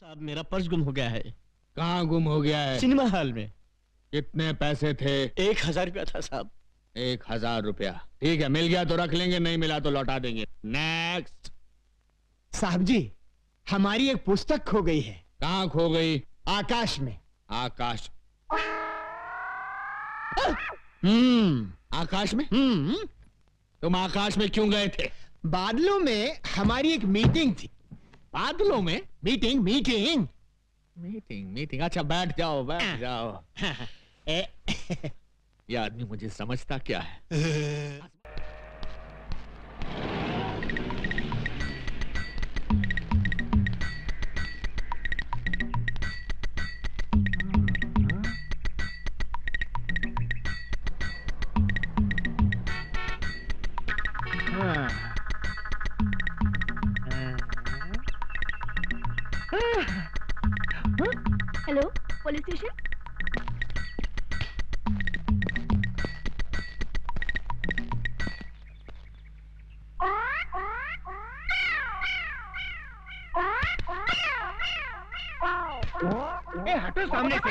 साहब मेरा पर्स गुम हो गया है। कहाँ गुम हो गया है? सिनेमा हॉल में। कितने पैसे थे? 1000 रुपया था साहब। 1000 रुपया, ठीक है, मिल गया तो रख लेंगे, नहीं मिला तो लौटा देंगे। नेक्स्ट। साहब जी, हमारी एक पुस्तक खो गई है। कहाँ खो गई? आकाश में। आकाश? आकाश में? तुम आकाश में क्यों गए थे? बादलों में हमारी एक मीटिंग थी। बादलों में? मीटिंग मीटिंग मीटिंग मीटिंग, अच्छा बैठ जाओ बैठ जाओ। ये आदमी मुझे समझता क्या है? Hello, police station. हटो सामने से।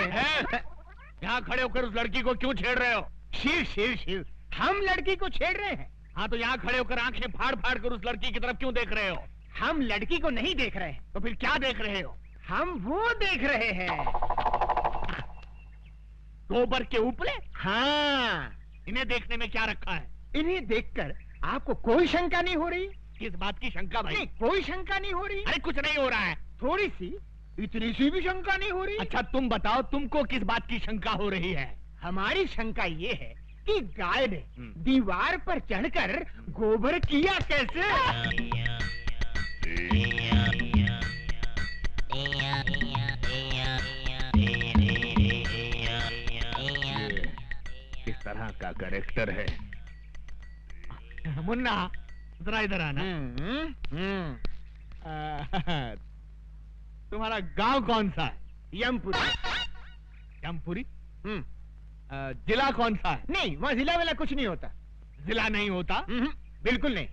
यहाँ खड़े होकर उस लड़की को क्यों छेड़ रहे हो? शिव शिव शिव, हम लड़की को छेड़ रहे हैं। हाँ तो यहाँ खड़े होकर आंखें फाड़ फाड़ कर उस लड़की की तरफ क्यों देख रहे हो? हम लड़की को नहीं देख रहे हैं। तो फिर क्या देख रहे हो? हम वो देख रहे हैं। गोबर के उपले? हाँ। इन्हें देखने में क्या रखा है? इन्हें देखकर आपको कोई शंका नहीं हो रही? किस बात की शंका भाई? नहीं, कोई शंका नहीं हो रही। अरे कुछ नहीं हो रहा है। थोड़ी सी, इतनी सी भी शंका नहीं हो रही। अच्छा तुम बताओ, तुमको किस बात की शंका हो रही है? हमारी शंका ये है कि गाय ने दीवार पर चढ़कर गोबर किया कैसे? किस तरह का कैरेक्टर है? मुन्ना जरा इधर आना। तुम्हारा गांव कौन सा है? यमपुरी। यमपुरी? जिला कौन सा है? नहीं, वहाँ जिला वाला कुछ नहीं होता। जिला नहीं होता? बिल्कुल नहीं।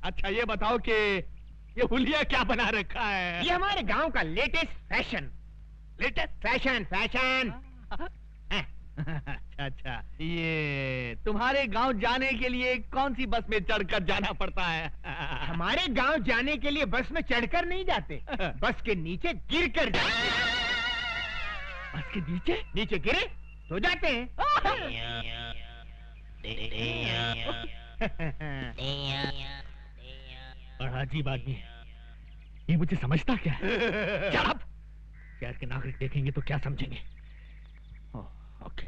अच्छा ये बताओ कि ये हुलिया क्या बना रखा है? ये हमारे गांव का latest fashion. Latest fashion fashion. अच्छा अच्छा, ये तुम्हारे गांव जाने के लिए कौन सी बस में चढ़कर जाना पड़ता है? हमारे गांव जाने के लिए बस में चढ़कर नहीं जाते, बस के नीचे गिरकर जाते। बस के नीचे? नीचे गिरे तो जाते हैं। बड़ा अजीब आदमी है ये, मुझे समझता क्या है? शराब! शहर के नागरिक देखेंगे तो क्या समझेंगे? ओके।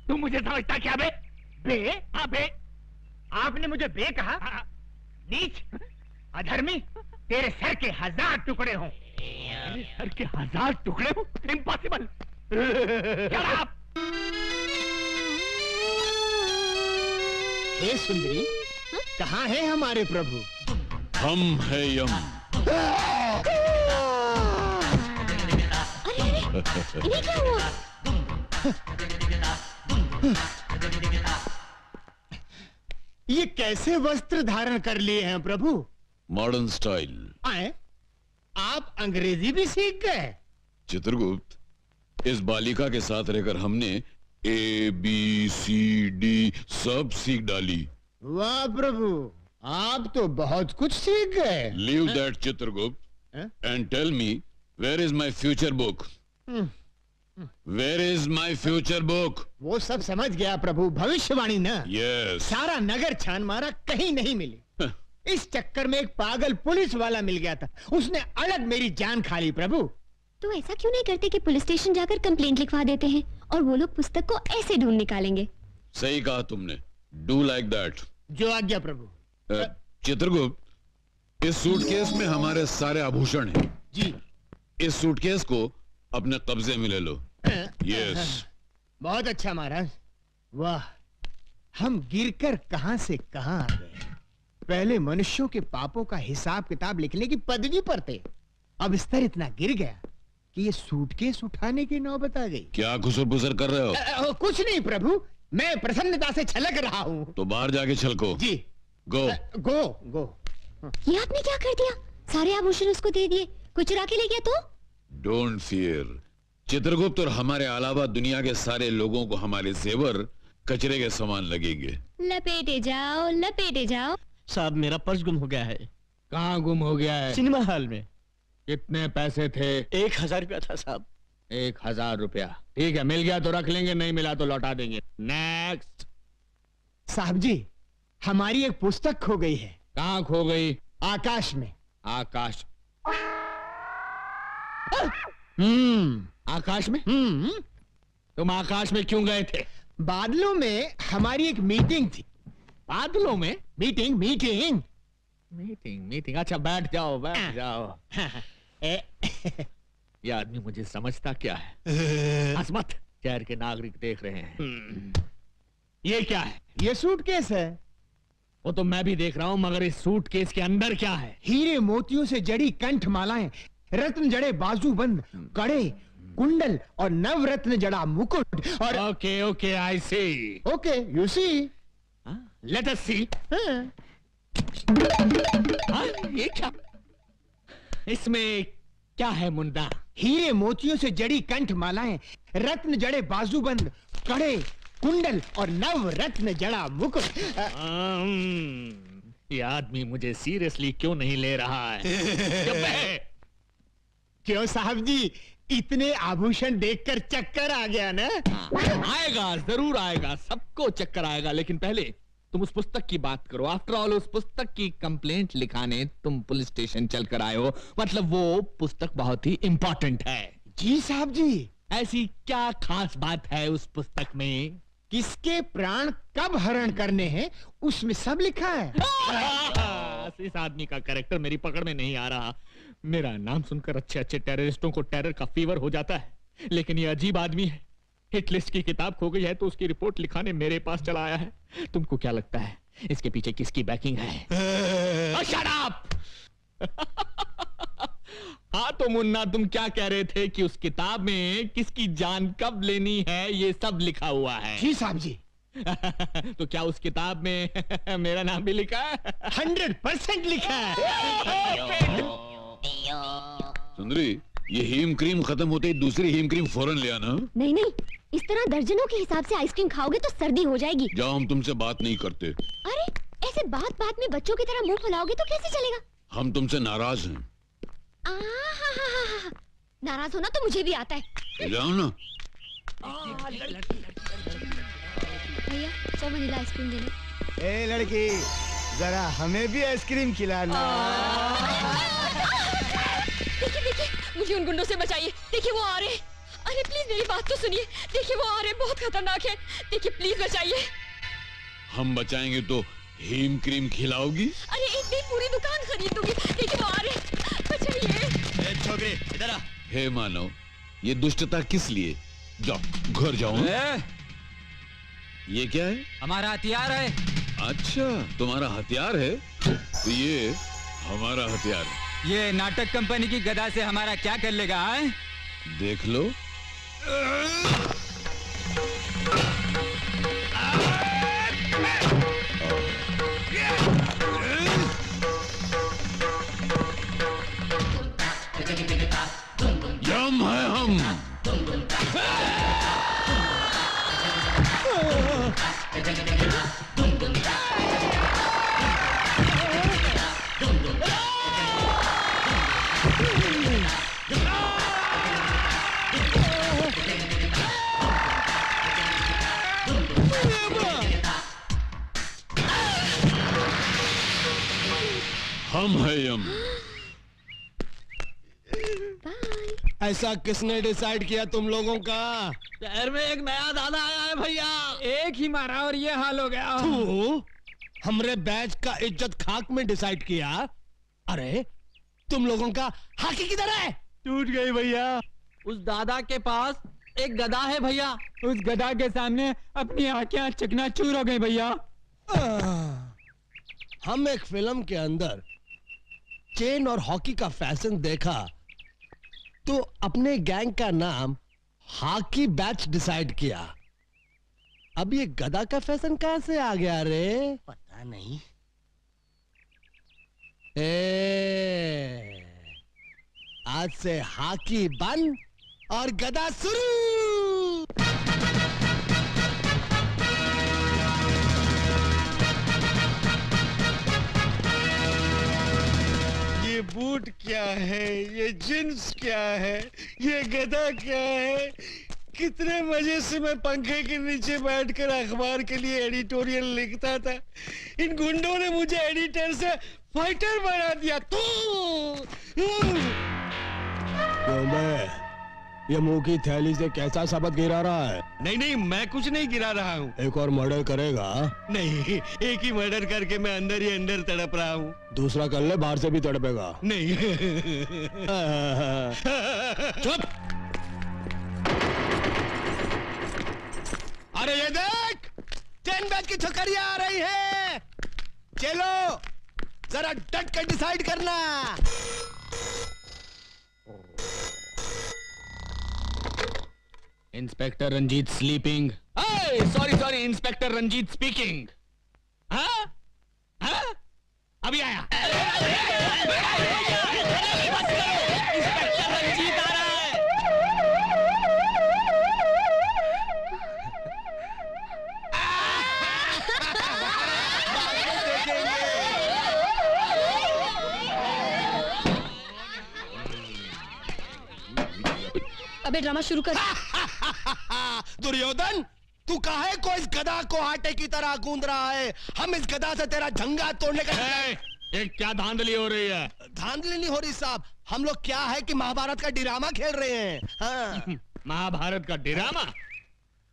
तुम मुझे समझता क्या बे? बे? हाँ बे। आपने मुझे बे कहा? नीच, अधर्मी, तेरे सर के 1000 टुकड़े हों। मेरे सर के 1000 टुकड़े हों? इम्पॉसिबल। शराब! हे सुंदरी, कहाँ है हमारे प्रभु? हम है यम। इन्हें क्या हुआ? ये कैसे वस्त्र धारण कर लिए हैं प्रभु? Modern style. आए? आप अंग्रेजी भी सीख गए? चित्रगुप्त, इस बालिका के साथ रहकर हमने ABCD सब सीख डाली। वाह प्रभु, आप तो बहुत कुछ सीख गए। Leave that Chitragupta and tell me, where is my future book? Where is my future book? वो सब समझ गया प्रभु, भविष्यवाणी ना। यस। सारा नगर छान मारा, कहीं नहीं मिली। इस चक्कर में एक पागल पुलिस वाला मिल गया था, उसने अलग मेरी जान खा ली प्रभु। तो ऐसा क्यों नहीं करते कि पुलिस स्टेशन जाकर कंप्लेंट लिखवा देते हैं और वो लोग पुस्तक को ऐसे ढूंढ निकालेंगे? सही कहा तुमने, डू लाइक दैट। जो आज्ञा प्रभु। चित्रगुप्त, इस सूटकेस में हमारे सारे आभूषण हैं। जी। इस सूटकेस को अपने कब्जे में ले लो। यस। बहुत अच्छा महाराज। वाह, हम गिरकर कहां से कहां आ गए। पहले मनुष्यों के पापों का हिसाब किताब लिखने की पदवी पर थे, अब स्तर इतना गिर गया कि ये सूटकेस उठाने की नौबत आ गई। क्या खुसर पुसर कर रहे हो? कुछ नहीं प्रभु, मैं प्रसन्नता से छलक रहा हूँ। तो बाहर जाके छलको। जी। गो गो गो। ये आपने क्या कर दिया? सारे आभूषण उसको दे दिए, कोई चुरा के ले गया तो? डोंट फियर चित्रगुप्त, और हमारे अलावा दुनिया के सारे लोगों को हमारे जेवर कचरे के समान लगेंगे। लपेटे जाओ, लपेटे जाओ। साहब मेरा पर्स गुम हो गया है। कहाँ गुम हो गया है? सिनेमा हॉल में। कितने पैसे थे? 1000 रुपया था साहब। 1000 रुपया, ठीक है, मिल गया तो रख लेंगे, नहीं मिला तो लौटा देंगे। नेक्स्ट। साहब जी, हमारी एक पुस्तक खो गई है। कहाँ खो गई? आकाश में। आकाश? आकाश में? तुम आकाश में क्यों गए थे? बादलों में हमारी एक मीटिंग थी। बादलों में? Meeting meeting meeting. अच्छा बैठ जाओ, बैठ जाओ। ये आदमी मुझे समझता क्या है? हंस मत, शहर के नागरिक देख रहे हैं। ये क्या है? ये सूटकेस है। वो तो मैं भी देख रहा हूँ, मगर इस सूटकेस के अंदर क्या है? हीरे मोतियों से जड़ी कंठ मालाएं, रत्न जड़े बाजूबंद, कड़े, कुंडल और नवरत्न जड़ा मुकुट और okay okay, I see. Okay you see. Let us see. ये क्या? इसमें क्या है मुन्ना? हीरे मोतियों से जड़ी कंठ मालाएं, रत्न जड़े बाजूबंद, कड़े, कुंडल और नवरत्न जड़ा मुकुट। ये आदमी मुझे सीरियसली क्यों नहीं ले रहा है? क्यों साहब जी, इतने आभूषण देखकर चक्कर आ गया ना? आएगा, जरूर आएगा, सबको चक्कर आएगा, लेकिन पहले तुम उस पुस्तक की बात करो। आफ्टर ऑल उस पुस्तक की कंप्लेंट लिखाने तुम पुलिस स्टेशन चलकर आए हो, मतलब वो पुस्तक बहुत ही इंपॉर्टेंट है। जी साहब जी। ऐसी क्या खास बात है उस पुस्तक में? किसके प्राण कब हरण करने हैं उसमें सब लिखा है। इस आदमी का कैरेक्टर मेरी पकड़ में नहीं आ रहा। मेरा नाम सुनकर अच्छे अच्छे टेररिस्टों को टेरर का फीवर हो जाता है, लेकिन ये अजीब आदमी है। हिट लिस्ट की किताब खो गई है तो उसकी रिपोर्ट लिखाने मेरे पास चला आया है। तुमको क्या लगता है इसके पीछे किसकी बैकिंग है? Shut up! हाँ तो मुन्ना, तुम क्या कह रहे थे कि उस किताब में किसकी जान कब लेनी है ये सब लिखा हुआ है? जी साहब जी। तो क्या उस किताब में मेरा नाम भी लिखा है? 100% लिखा है। सुंदरी, ये हीम क्रीम खत्म होते ही दूसरी हीम क्रीम फौरन ले आना। नहीं नहीं, इस तरह दर्जनों के हिसाब से आइसक्रीम खाओगे तो सर्दी हो जाएगी। जाओ, हम तुमसे बात नहीं करते। अरे ऐसे बात बात में बच्चों की तरह मुंह फुलाओगे तो कैसे चलेगा? हम तुमसे नाराज हैं। नाराज होना तो मुझे भी आता है। जाओ ना। भैया 100 वनीला आइसक्रीम दे दो। ए लड़की, जरा हमें भी आइसक्रीम खिलाना। देखिए देखिए, मुझे उन गुंडों से बचाइए। देखिए वो आ रहे हैं। अरे प्लीज मेरी बात तो सुनिए। देखिए वो आ रहे हैं, बहुत खतरनाक है। देखिए प्लीज बचाइए। हम बचाएंगे तो हीम क्रीम खिलाओगी? अरे एक दिन पूरी दुकान खरीद दूंगी। देखिए वो आ रहे हैं, बचाइए। छोकरी इधर आ। हे मानव, ये दुष्टता किस लिए? जाओ, घर जाओ। ये क्या है? हमारा हथियार है। अच्छा, तुम्हारा हथियार है? तो ये हमारा हथियार है। ये नाटक कंपनी की गदा से हमारा क्या कर लेगा? है? देख लो। यम है हम। हम है यम। ऐसा किसने डिसाइड किया तुम लोगों का? शहर में एक नया दादा आया है भैया, एक ही मारा और ये हाल हो गया। हमरे बैच का इज्जत खाक में डिसाइड किया। अरे तुम लोगों का हाकी किधर है? टूट गई भैया। उस दादा के पास एक गदा है भैया, उस गदा के सामने अपनी आंखें चकनाचूर हो गई भैया। हम एक फिल्म के अंदर चेन और हॉकी का फैशन देखा तो अपने गैंग का नाम हॉकी बैच डिसाइड किया। अब ये गदा का फैशन कहां से आ गया रे? पता नहीं। आज से हॉकी बंद और गदा शुरू। ये बूट क्या है, ये जींस क्या है, ये गधा क्या है। कितने मजे से मैं पंखे के नीचे बैठकर अखबार के लिए एडिटोरियल लिखता था। इन गुंडों ने मुझे एडिटर से फाइटर बना दिया। ये मुंह की थैली से कैसा शब्द गिरा रहा है? नहीं नहीं, मैं कुछ नहीं गिरा रहा हूँ। एक और मर्डर करेगा? नहीं, एक ही मर्डर करके मैं अंदर ही अंदर तड़प रहा हूँ। दूसरा कर ले, बाहर से भी तड़पेगा। नहीं। चुप। अरे ये देख, 10 बैग की छोकरियां आ रही है। चलो जरा डट कर डिसाइड करना। Inspector Ranjit sleeping. Sorry, inspector Ranjit speaking. हाँ? अभी आया। इंस्पेक्टर रंजीत आ रहा है। अबे ड्रामा शुरू कर। दुर्योधन, तू काहे को इस गधा को आटे की तरह गूंद रहा है? हम इस गधा से तेरा झंगा तोड़ने का। ये क्या धांधली हो रही है? धांधली नहीं हो रही साहब, हम लोग क्या है कि महाभारत का ड्रामा खेल रहे हैं। हाँ। महाभारत का ड्रामा?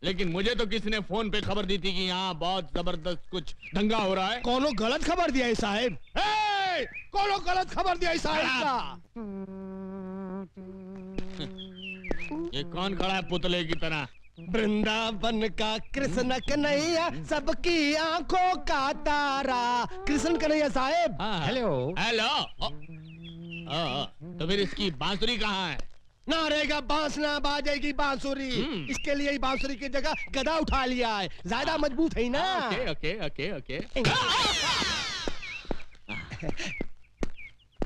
लेकिन मुझे तो किसी ने फोन पे खबर दी थी कि यहाँ बहुत जबरदस्त कुछ दंगा हो रहा है। कोनो गलत खबर दिया है साहब। कोनो गलत खबर दिया है साहब। ये कौन खड़ा है पुतले की तरह? वृंदावन का कृष्ण कन्हैया, सबकी आंखों का तारा। कृष्ण कन्हैया साहब। हेलो। तो फिर इसकी बांसुरी कहाँ है? ना रहेगा बांस ना बाजेगी बांसुरी। इसके लिए ही बांसुरी की जगह गदा उठा लिया है, ज्यादा मजबूत है ना। ओके।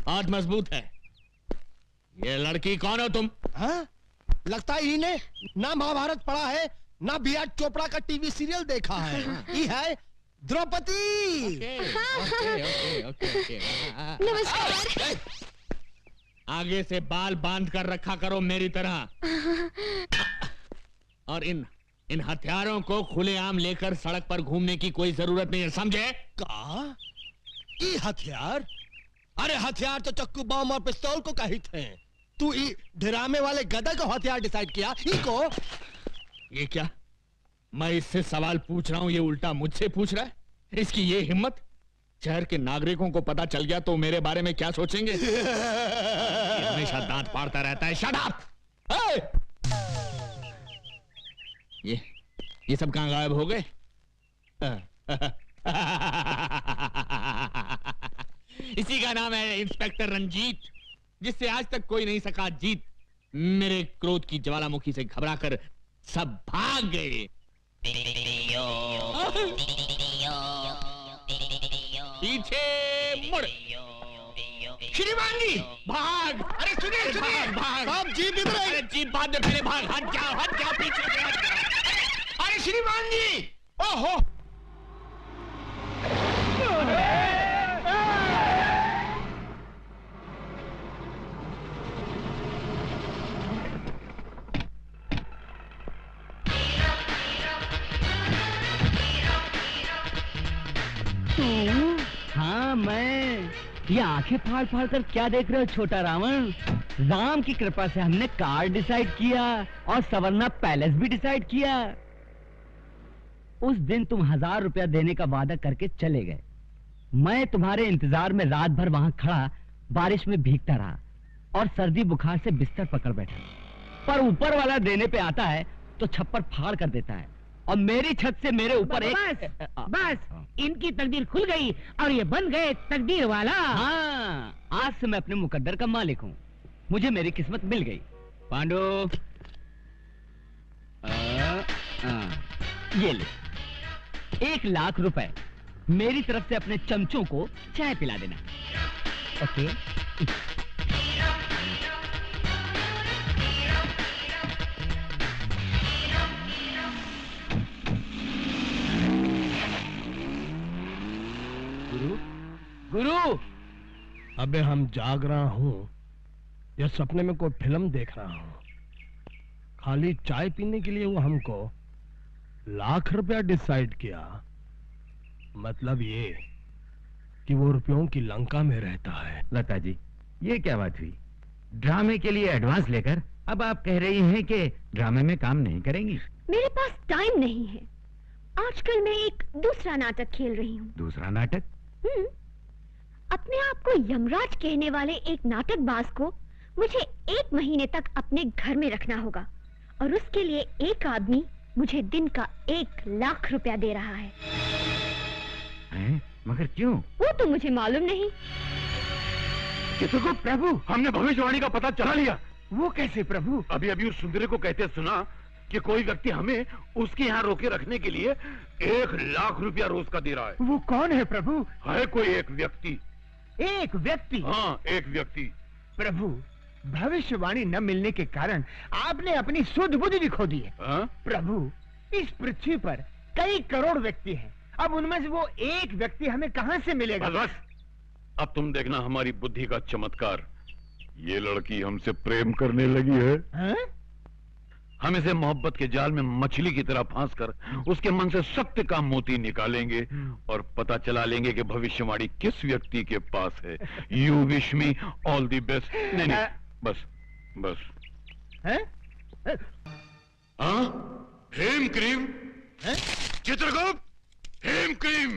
आज मजबूत है। ये लड़की कौन हो तुम? हाँ? लगता है इन्हें ना महाभारत पढ़ा है, ना बी आर चोपड़ा का टीवी सीरियल देखा है। ये है द्रौपदी। ओके। नमस्कार। आगे से बाल बांध कर रखा करो मेरी तरह। और इन हथियारों को खुलेआम लेकर सड़क पर घूमने की कोई जरूरत नहीं है, समझे? का? ये हथियार? अरे हथियार तो चक्कू, बम और पिस्तौल को कहित हैं। तू ड्रामे वाले गधा को हथियार डिसाइड किया? इको? ये क्या? मैं इससे सवाल पूछ रहा हूं, ये उल्टा मुझसे पूछ रहा है। इसकी ये हिम्मत! शहर के नागरिकों को पता चल गया तो मेरे बारे में क्या सोचेंगे? ये हमेशा दांत फाड़ता रहता है। Shut up! ये सब कहां गायब हो गए? इसी का नाम है इंस्पेक्टर रंजीत, जिससे आज तक कोई नहीं सका जीत। मेरे क्रोध की ज्वालामुखी से घबराकर सब भाग गए। पीछे मुड़। श्रीमान जी भाग! अरे सुनिए, भाग! आप जीप इधर अरे जीप बाद में, पहले भाग। हट जाओ पीछे से हट जाओ। अरे श्रीमान जी! ओहो! हाँ मैं। ये आंखें फाड़ फाड़ कर क्या देख रहे हो छोटा रावण? राम की कृपा से हमने कार डिसाइड किया और सवर्णा पैलेस भी डिसाइड किया। उस दिन तुम 1000 रुपया देने का वादा करके चले गए। मैं तुम्हारे इंतजार में रात भर वहां खड़ा बारिश में भीगता रहा और सर्दी बुखार से बिस्तर पकड़ बैठा। पर ऊपर वाला देने पे आता है तो छप्पर फाड़ कर देता है और मेरी छत से मेरे ऊपर बस इनकी तकदीर खुल गई और ये बन गए तकदीर वाला। हाँ, आज से मैं अपने मुकद्दर का मालिक हूँ। मुझे मेरी किस्मत मिल गई। पांडु, ये ले 1 लाख रुपए। मेरी तरफ से अपने चमचों को चाय पिला देना। ओके। गुरु, अबे हम जाग रहा हूँ या सपने में कोई फिल्म देख रहा हूँ? खाली चाय पीने के लिए वो हमको लाख रुपया डिसाइड किया। मतलब ये कि वो रुपयों की लंका में रहता है। लता जी, ये क्या बात हुई? ड्रामे के लिए एडवांस लेकर अब आप कह रही हैं कि ड्रामे में काम नहीं करेंगी? मेरे पास टाइम नहीं है। आजकल मैं एक दूसरा नाटक खेल रही हूँ। दूसरा नाटक? अपने आप को यमराज कहने वाले एक नाटकबाज को मुझे 1 महीने तक अपने घर में रखना होगा और उसके लिए एक आदमी मुझे दिन का 1 लाख रुपया दे रहा है। हैं? मगर क्यों? वो तो मुझे मालूम नहीं। चित्रगुप्त प्रभु, हमने भविष्यवाणी का पता चला लिया। वो कैसे प्रभु? अभी अभी उस सुंदरी को कहते सुना कि कोई व्यक्ति हमें उसके यहाँ रोके रखने के लिए 1 लाख रुपया रोज का दे रहा है। वो कौन है प्रभु? है कोई एक व्यक्ति। एक व्यक्ति? हाँ, एक व्यक्ति। प्रभु, भविष्यवाणी न मिलने के कारण आपने अपनी सुध बुद्धि भी खो दी है। प्रभु, इस पृथ्वी पर कई करोड़ व्यक्ति हैं। अब उनमें से वो एक व्यक्ति हमें कहां से मिलेगा? बस, अब तुम देखना हमारी बुद्धि का चमत्कार। ये लड़की हमसे प्रेम करने लगी है। हम इसे मोहब्बत के जाल में मछली की तरह फांसकर उसके मन से सत्य का मोती निकालेंगे और पता चला लेंगे कि भविष्यवाणी किस व्यक्ति के पास है। You wish me all the best. नहीं, बस बस। हाँ, हेम क्रीम। चित्रगुप्त, हेम क्रीम,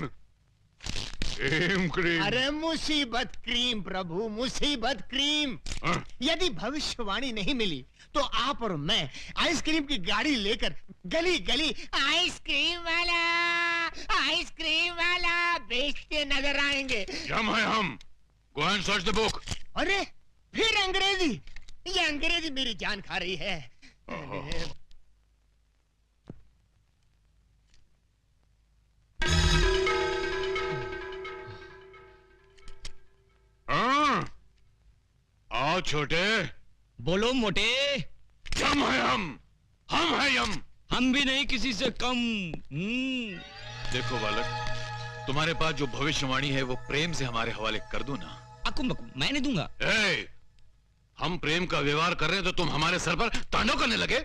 हेम क्रीम। अरे मुसीबत क्रीम प्रभु, मुसीबत क्रीम। यदि भविष्यवाणी नहीं मिली तो आप और मैं आइसक्रीम की गाड़ी लेकर गली गली आइसक्रीम वाला बेचते नजर आएंगे। हम है हम। Go and search the book. अरे फिर अंग्रेजी? ये अंग्रेजी मेरी जान खा रही है। आओ छोटे। बोलो मोटे। यम है हम है यम। हम भी नहीं किसी से कम। देखो बालक, तुम्हारे पास जो भविष्यवाणी है वो प्रेम से हमारे हवाले कर दो ना। अकुम मैं नहीं दूंगा। हम प्रेम का व्यवहार कर रहे हैं तो तुम हमारे सर पर तांडव करने लगे।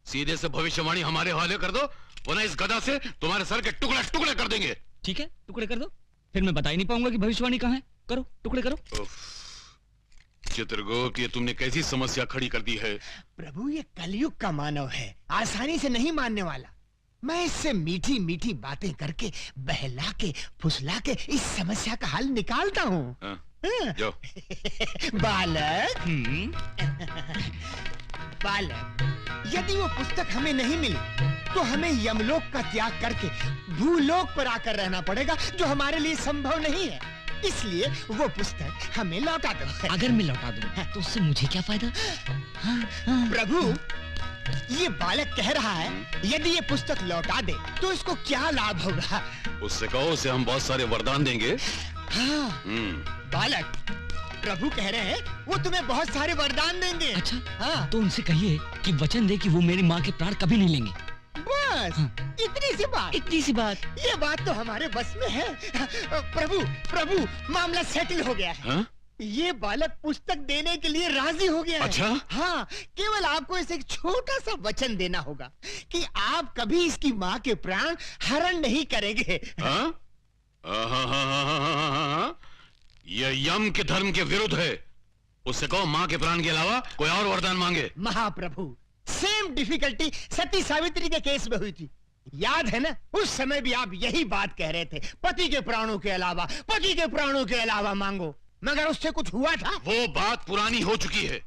सीधे से भविष्यवाणी हमारे हवाले कर दो, वरना इस गदा से तुम्हारे सर के टुकड़े टुकड़े कर देंगे। ठीक है, टुकड़े कर दो, फिर मैं बता ही नहीं पाऊंगा कि भविष्यवाणी कहाँ है। करो, टुकड़े करो। चित्रगुप्त, ये तुमने कैसी समस्या खड़ी कर दी है। प्रभु, ये कलयुग का मानव है, आसानी से नहीं मानने वाला। मैं इससे मीठी मीठी बातें करके बहला के फुसला के इस समस्या का हल निकालता हूँ। जाओ। बालक, बालक, यदि वो पुस्तक हमें नहीं मिली तो हमें यमलोक का त्याग करके भूलोक पर आकर रहना पड़ेगा, जो हमारे लिए संभव नहीं है। इसलिए वो पुस्तक हमें लौटा दो। अगर मैं लौटा दूं तो उससे मुझे क्या फायदा? प्रभु, ये बालक कह रहा है यदि ये पुस्तक लौटा दे तो इसको क्या लाभ होगा? उससे कहो, उसे हम बहुत सारे वरदान देंगे। हाँ, बालक, प्रभु कह रहे हैं वो तुम्हें बहुत सारे वरदान देंगे। अच्छा, हाँ। तो उनसे कहिए कि वचन दे कि वो मेरी माँ के प्राण कभी नहीं लेंगे। बस इतनी सी बात। इतनी सी बात? ये बात तो हमारे बस में है। प्रभु, प्रभु, मामला सेटल हो गया है। ये बालक पुस्तक देने के लिए राजी हो गया है। अच्छा? हाँ, केवल आपको इसे एक छोटा सा वचन देना होगा कि आप कभी इसकी माँ के प्राण हरण नहीं करेंगे। ये यम के धर्म के विरुद्ध है। उससे कहो माँ के प्राण के अलावा कोई और वरदान मांगे। महाप्रभु, सेम डिफिकल्टी सती सावित्री के केस में हुई थी, याद है ना? उस समय भी आप यही बात कह रहे थे, पति के प्राणों के अलावा, पति के प्राणों के अलावा मांगो, मगर उससे कुछ हुआ था? वो बात पुरानी हो चुकी है।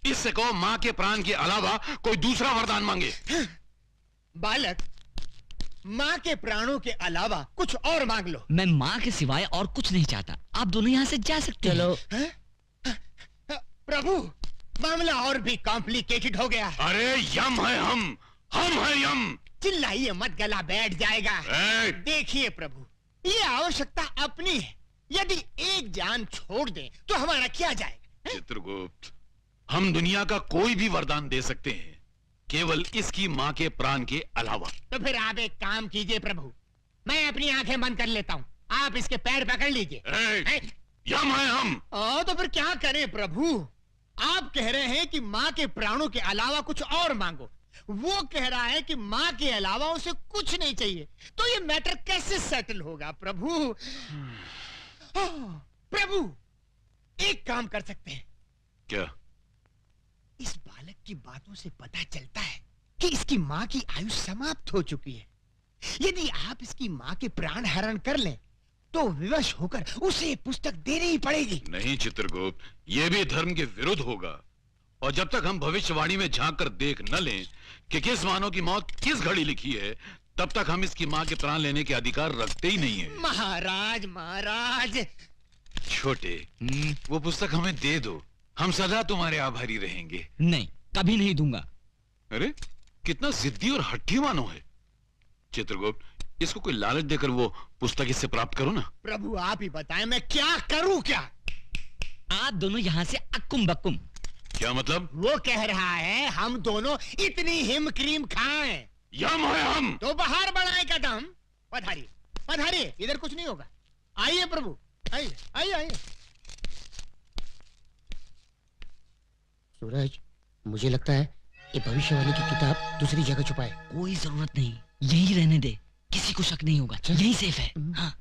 इससे कहो माँ के प्राण के अलावा कोई दूसरा वरदान मांगे। बालक, माँ के प्राणों के अलावा कुछ और मांग लो। मैं माँ के सिवाय और कुछ नहीं चाहता। आप दोनों यहाँ से जा सकते हैं। प्रभु, मामला और भी कॉम्प्लिकेटेड हो गया। अरे यम है हम है यम। चिल्लाइए मत, गला बैठ जाएगा। देखिए प्रभु, ये आवश्यकता अपनी है, यदि एक जान छोड़ दें तो हमारा क्या जाएगा? चित्रगुप्त, हम दुनिया का कोई भी वरदान दे सकते हैं, केवल इसकी माँ के प्राण के अलावा। तो फिर आप एक काम कीजिए प्रभु, मैं अपनी आंखें बंद कर लेता हूँ, आप इसके पैर पकड़ लीजिए। यम है हम। तो फिर क्या करें प्रभु? आप कह रहे हैं कि माँ के प्राणों के अलावा कुछ और मांगो, वो कह रहा है कि माँ के अलावा उसे कुछ नहीं चाहिए, तो ये मैटर कैसे सेटल होगा प्रभु? प्रभु, एक काम कर सकते हैं क्या? इस बालक की बातों से पता चलता है कि इसकी माँ की आयु समाप्त हो चुकी है। यदि आप इसकी माँ के प्राण हरण कर लें तो विवश होकर उसे पुस्तक देनी ही पड़ेगी। नहीं चित्रगुप्त, ये भी धर्म के विरुद्ध होगा, और जब तक हम भविष्यवाणी में झांक कर देख न लें कि किस मानव की मौत किस घड़ी लिखी है, तब तक हम इसकी माँ के प्राण लेने के अधिकार रखते ही नहीं है। महाराज महाराज, छोटे, वो पुस्तक हमें दे दो, हम सदा तुम्हारे आभारी रहेंगे। नहीं, कभी नहीं दूंगा। अरे कितना जिद्दी और हट्टी मानो है। चित्रगुप्त, इसको कोई लालच देकर वो पुस्तक इससे प्राप्त करो ना। प्रभु आप ही बताएं, मैं क्या करूं? क्या आप दोनों यहाँ से अक्कुम बक्कुम। क्या मतलब? वो कह रहा है हम दोनों इतनी हिम क्रीम खाएं। यम है हम। तो बाहर बढ़ाए कदम। पधारिए पधारिए, इधर कुछ नहीं होगा। आइए प्रभु, आइए आइए आइए। सूरज, मुझे लगता है ये भविष्यवाणी की किताब दूसरी जगह छुपाए। कोई जरूरत नहीं, यही रहने दे, किसी को शक नहीं होगा, यही सेफ है। हाँ।